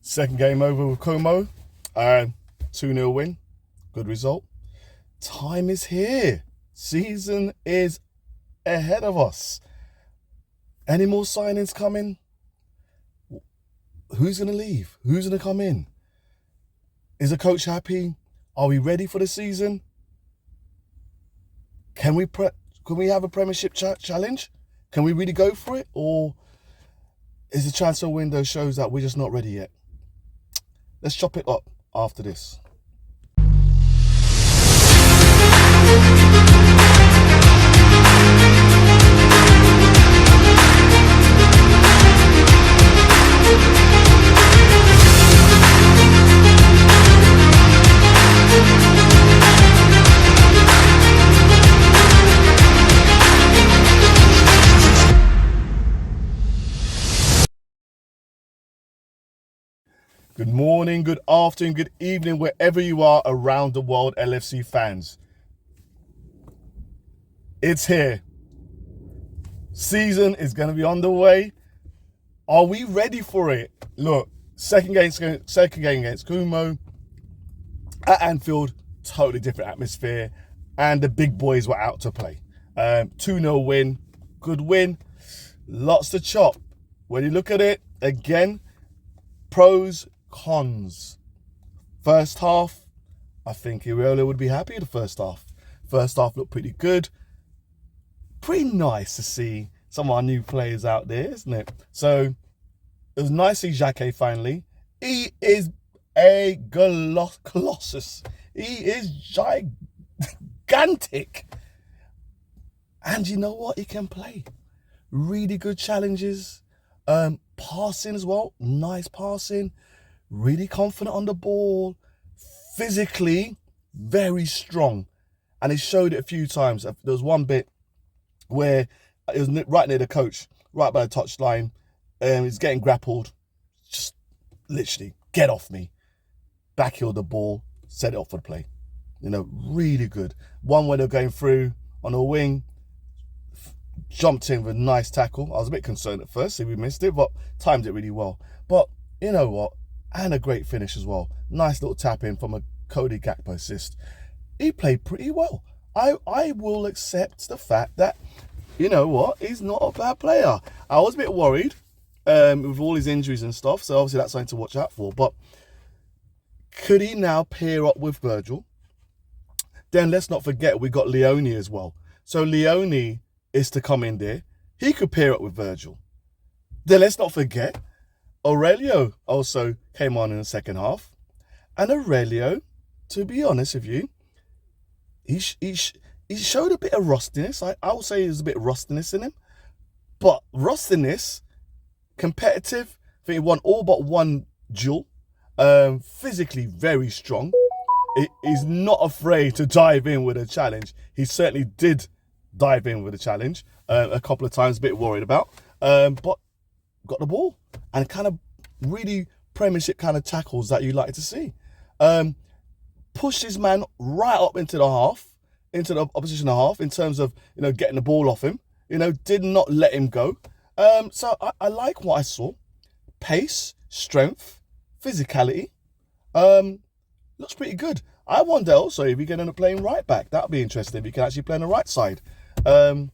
Second game over with Como. 2-0 win. Good result. Time is here. Season is ahead of us. Any more signings coming? Who's going to leave? Who's going to come in? Is the coach happy? Are we ready for the season? Can we have a Premiership challenge? Can we really go for it? Or is the transfer window shows that we're just not ready yet? Let's chop it up after this. Good morning, good afternoon, good evening, wherever you are around the world, LFC fans. It's here. Season is going to be on the way. Are we ready for it? Look, second game against Como at Anfield, totally different atmosphere, and the big boys were out to play. 2-0 win, good win, lots to chop. When you look at it, again, pros, cons. First half, I think Iraola would be happy with the first half. First half looked pretty good. Pretty nice to see some of our new players out there, isn't it? So it was nice to see Jacquet finally. He is a colossus. He is gigantic. And you know what? He can play. Really good challenges. Passing as well. Nice passing. Really confident on the ball. Physically, very strong. And he showed it a few times. There was one bit where it was right near the coach, right by the touchline. He's getting grappled. Just literally, get off me. Backheel the ball, set it up for the play. You know, really good. One where they're going through on a wing, jumped in with a nice tackle. I was a bit concerned at first, see we missed it, but timed it really well. But you know what? And a great finish as well. Nice little tap in from a Cody Gakpo assist. He played pretty well. I will accept the fact that, you know what, he's not a bad player. I was a bit worried with all his injuries and stuff, so obviously that's something to watch out for. But could he now pair up with Virgil? Then let's not forget we got Leone as well. So Leone is to come in there. He could pair up with Virgil. Then let's not forget Aurelio also came on in the second half. And Aurelio, to be honest with you, he showed a bit of rustiness. I will say there's a bit of rustiness in him. But rustiness, competitive, I think he won all but one duel. Physically very strong. He's not afraid to dive in with a challenge. He certainly did dive in with a challenge a couple of times, a bit worried about. But got the ball and kind of really Premiership kind of tackles that you like to see. Pushed his man right up into the opposition half in terms of, you know, getting the ball off him. You know, did not let him go. So I like what I saw. Pace, strength, physicality. Looks pretty good. I wonder also if he can end up playing right back. That'd be interesting if he can actually play on the right side. And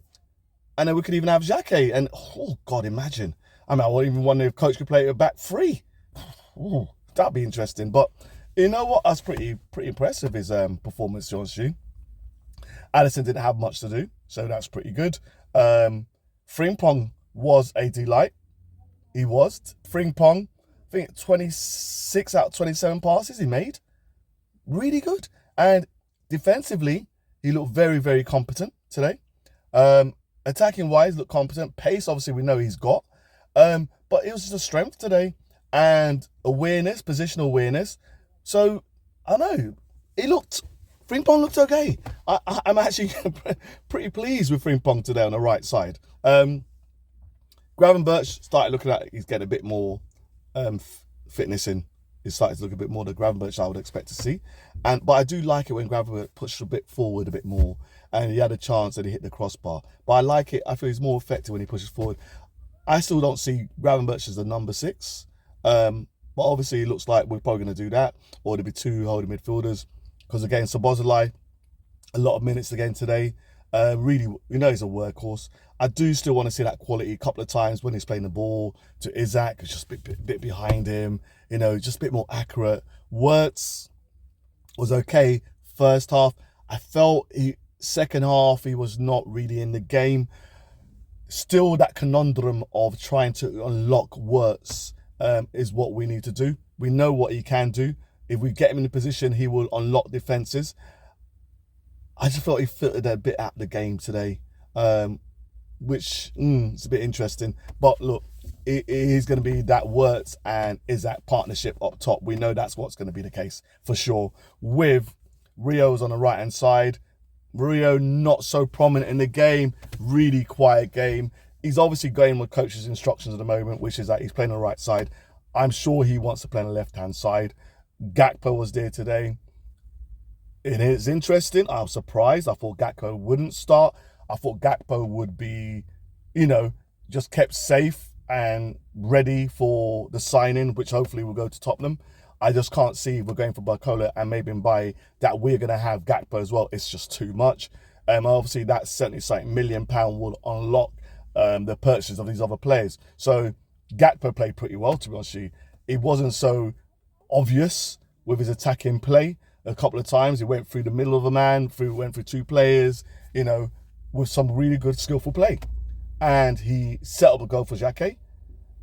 then we could even have Jacquet. And oh God, imagine. I mean, I wouldn't even wonder if coach could play a back three. Ooh, that'd be interesting. But you know what? That's pretty impressive, his performance, John. Addison didn't have much to do, so that's pretty good. Frimpong was a delight. He was. Frimpong, I think 26 out of 27 passes he made. Really good. And defensively, he looked very, very competent today. Attacking wise, looked competent. Pace, obviously, we know he's got. But it was just a strength today and awareness, positional awareness. So, I know, Frimpong looked okay. I'm actually pretty pleased with Frimpong today on the right side. Gravenberch started looking like he's getting a bit more fitness in. He's starting to look a bit more the Gravenberch I would expect to see. But I do like it when Gravenberch pushed a bit forward a bit more and he had a chance and he hit the crossbar. But I like it. I feel he's more effective when he pushes forward. I still don't see Gravenberch as the number 6. But obviously, it looks like we're probably going to do that, or there'll be two holding midfielders. Because again, Szoboszlai, a lot of minutes again today. Really, he's a workhorse. I do still want to see that quality a couple of times when he's playing the ball to Isak. It's just a bit behind him, just a bit more accurate. Wirtz was okay first half. I felt second half he was not really in the game. Still, that conundrum of trying to unlock Wirtz is what we need to do. We know what he can do. If we get him in the position, he will unlock defences. I just felt he filtered a bit out the game today, which is a bit interesting. But look, it is going to be that Wirtz and Isak partnership up top. We know that's what's going to be the case for sure. With Rio's on the right-hand side. Rio not so prominent in the game, really quiet game. He's obviously going with coach's instructions at the moment, which is that he's playing on the right side. I'm sure he wants to play on the left-hand side. Gakpo was there today. It is interesting. I was surprised. I thought Gakpo wouldn't start. I thought Gakpo would be, just kept safe and ready for the signing, which hopefully will go to Tottenham. I just can't see if we're going for Barcola and maybe Mbaye that we're going to have Gakpo as well. It's just too much. Obviously, that £70 million will unlock the purchase of these other players. So Gakpo played pretty well, to be honest with you. It wasn't so obvious with his attacking play. A couple of times he went through the middle of a man, went through two players, with some really good skillful play. And he set up a goal for Jacquet.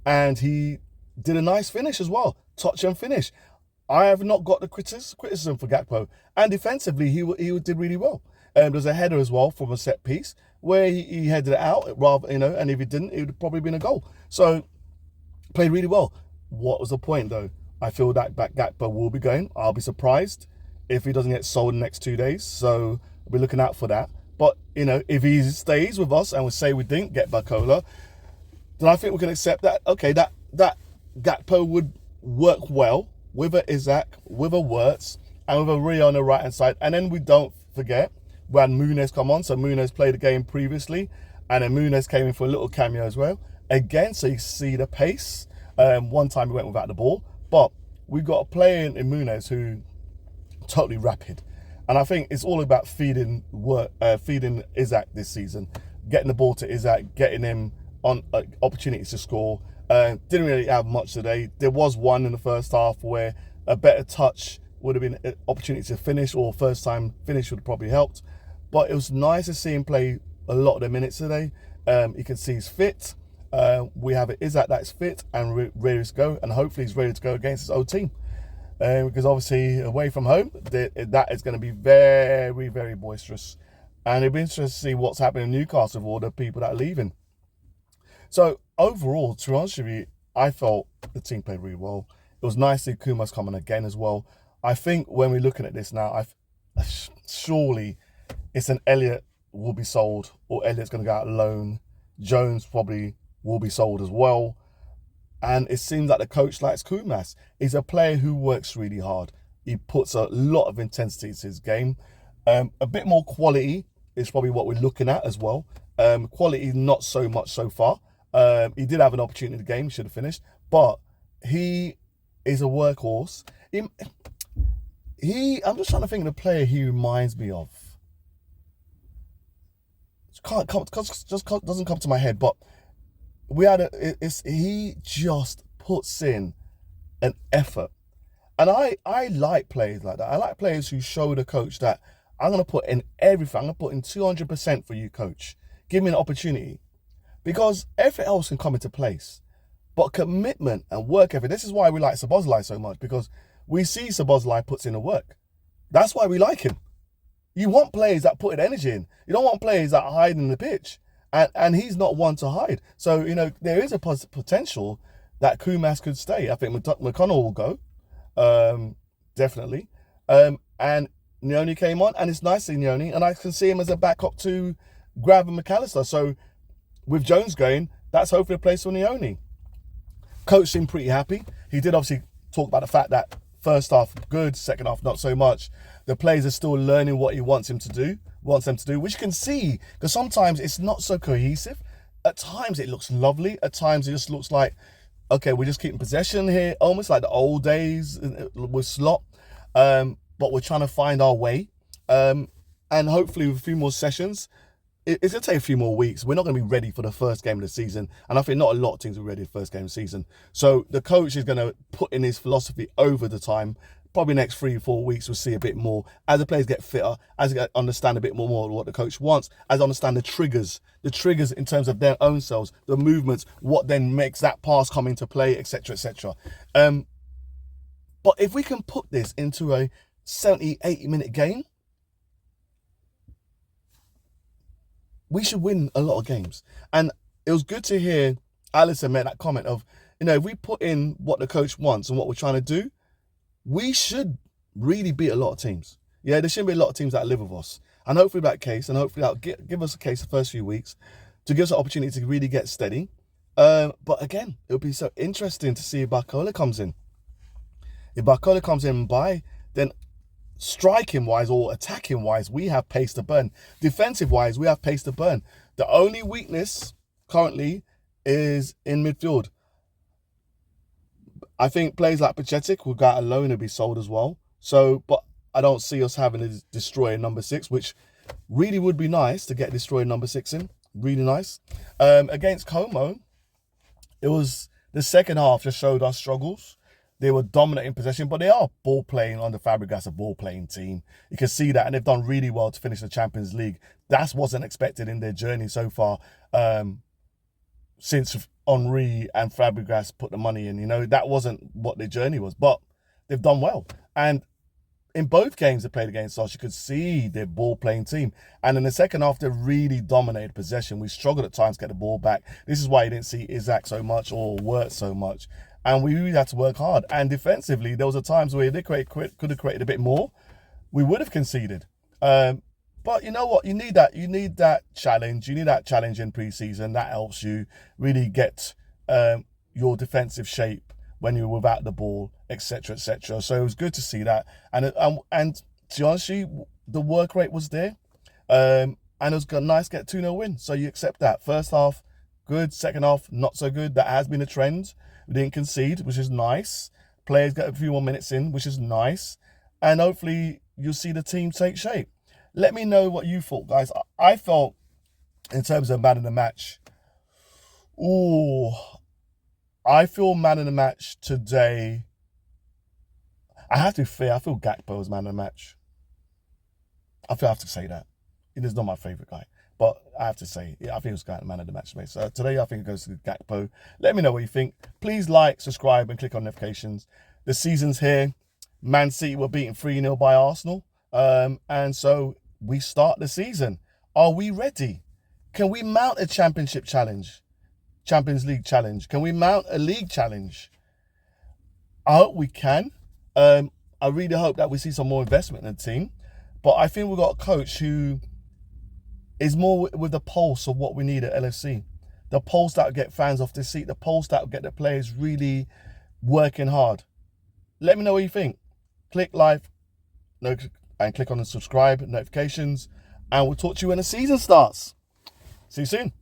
And he did a nice finish as well. Touch and finish. I have not got the criticism for Gakpo. And defensively, he did really well. There's a header as well from a set piece where he headed it out, rather, and if he didn't, it would have probably been a goal. So, played really well. What was the point, though? I feel that Gakpo will be going. I'll be surprised if he doesn't get sold in the next 2 days. So, I'll be looking out for that. But, if he stays with us and we say we didn't get Barcola, then I think we can accept that, okay, that Gakpo would work well with a Isak, with a Wirtz, and with a Rio on the right-hand side. And then we don't forget, we had Muniz come on. So Muniz played the game previously, and then Muniz came in for a little cameo as well. Again, so you see the pace. One time he went without the ball. But we've got a player in Muniz who totally rapid. And I think it's all about feeding Isak this season. Getting the ball to Isak, getting him on opportunities to score. Didn't really have much today. There was one in the first half where a better touch would have been an opportunity to finish, or first time finish would have probably helped. But it was nice to see him play a lot of the minutes today. You can see he's fit. We have an Isak that's fit and ready to go, and hopefully he's ready to go against his old team. Because obviously away from home, that is going to be very, very boisterous. And it'll be interesting to see what's happening in Newcastle with all the people that are leaving. So overall, to be honest with you, I felt the team played really well. It was nice to see Kumas come on again as well. I think when we're looking at this now, surely it's an Elliott will be sold, or Elliott's going to go out alone. Jones probably will be sold as well. And it seems like the coach likes Kumas. He's a player who works really hard. He puts a lot of intensity to his game. A bit more quality is probably what we're looking at as well. Quality, not so much so far. He did have an opportunity in the game, should have finished. But he is a workhorse. I'm just trying to think of the player he reminds me of. Doesn't come to my head, but he just puts in an effort. And I like players like that. I like players who show the coach that I'm going to put in everything. I'm going to put in 200% for you, coach. Give me an opportunity. Because everything else can come into place. But commitment and work ethic, this is why we like Szoboszlai so much, because we see Szoboszlai puts in the work. That's why we like him. You want players that put in energy in. You don't want players that are hiding in the pitch. And he's not one to hide. So, there is a potential that Kumas could stay. I think McConnell will go. Definitely. And Nyoni came on, and it's nice to see Nyoni, and I can see him as a backup to Grav and McAllister. So, with Jones going, that's hopefully a place for Nyoni. Coach seemed pretty happy. He did obviously talk about the fact that first half good, second half not so much. The players are still learning what he wants them to do, which you can see, because sometimes it's not so cohesive. At times it looks lovely. At times it just looks like okay, we're just keeping possession here, almost like the old days with Slot, but we're trying to find our way. And hopefully with a few more sessions, it's going to take a few more weeks. We're not going to be ready for the first game of the season. And I think not a lot of teams are ready for the first game of the season. So the coach is going to put in his philosophy over the time. Probably next 3-4 weeks, we'll see a bit more as the players get fitter, as they understand a bit more what the coach wants, as they understand the triggers in terms of their own selves, the movements, what then makes that pass come into play, etc., etc. But if we can put this into a 70, 80-minute game, we should win a lot of games. And it was good to hear Alisson make that comment of, if we put in what the coach wants and what we're trying to do, we should really beat a lot of teams. Yeah, there shouldn't be a lot of teams that live with us. And hopefully that case, and hopefully that'll give us a case the first few weeks to give us an opportunity to really get steady. But again, it'll be so interesting to see if Barcola comes in. If Barcola comes in by, then striking-wise or attacking-wise, we have pace to burn. Defensive-wise, we have pace to burn. The only weakness currently is in midfield. I think players like Pacetic will go out alone and be sold as well. So, but I don't see us having a destroyer number 6, which really would be nice to get destroyer number 6 in. Really nice. Against Como, it was the second half just showed us struggles. They were dominating possession, but they are ball playing under Fabregas, a ball playing team. You can see that, and they've done really well to finish the Champions League. That wasn't expected in their journey so far. Since Henry and Fabregas put the money in, that wasn't what their journey was, but they've done well. And in both games they played against us, you could see their ball-playing team. And in the second half, they really dominated possession. We struggled at times to get the ball back. This is why you didn't see Isaac so much or Wirtz so much. And we really had to work hard. And defensively, there was a times where they could have created a bit more. We would have conceded. But you know what? You need that challenge. You need that challenge in pre-season. That helps you really get your defensive shape when you're without the ball, etc., etc. So it was good to see that. And to be honest, the work rate was there. And it was nice to get 2-0 win. So you accept that. First half, good. Second half, not so good. That has been a trend. We didn't concede, which is nice. Players got a few more minutes in, which is nice. And hopefully you'll see the team take shape. Let me know what you thought, guys. I felt, in terms of man of the match, I feel man of the match today. I have to be fair. I feel Gakpo was man of the match. I have to say that. He is not my favourite guy. But I have to say, I think it was man of the match. So today, I think it goes to Gakpo. Let me know what you think. Please like, subscribe, and click on notifications. The season's here. Man City were beaten 3-0 by Arsenal. And so we start the season. Are we ready? Can we mount a championship challenge? Champions League challenge? Can we mount a league challenge? I hope we can. I really hope that we see some more investment in the team. But I think we've got a coach who is more with the pulse of what we need at LFC. The pulse that will get fans off their seat. The pulse that will get the players really working hard. Let me know what you think. Click like and click on the subscribe notifications. And we'll talk to you when the season starts. See you soon.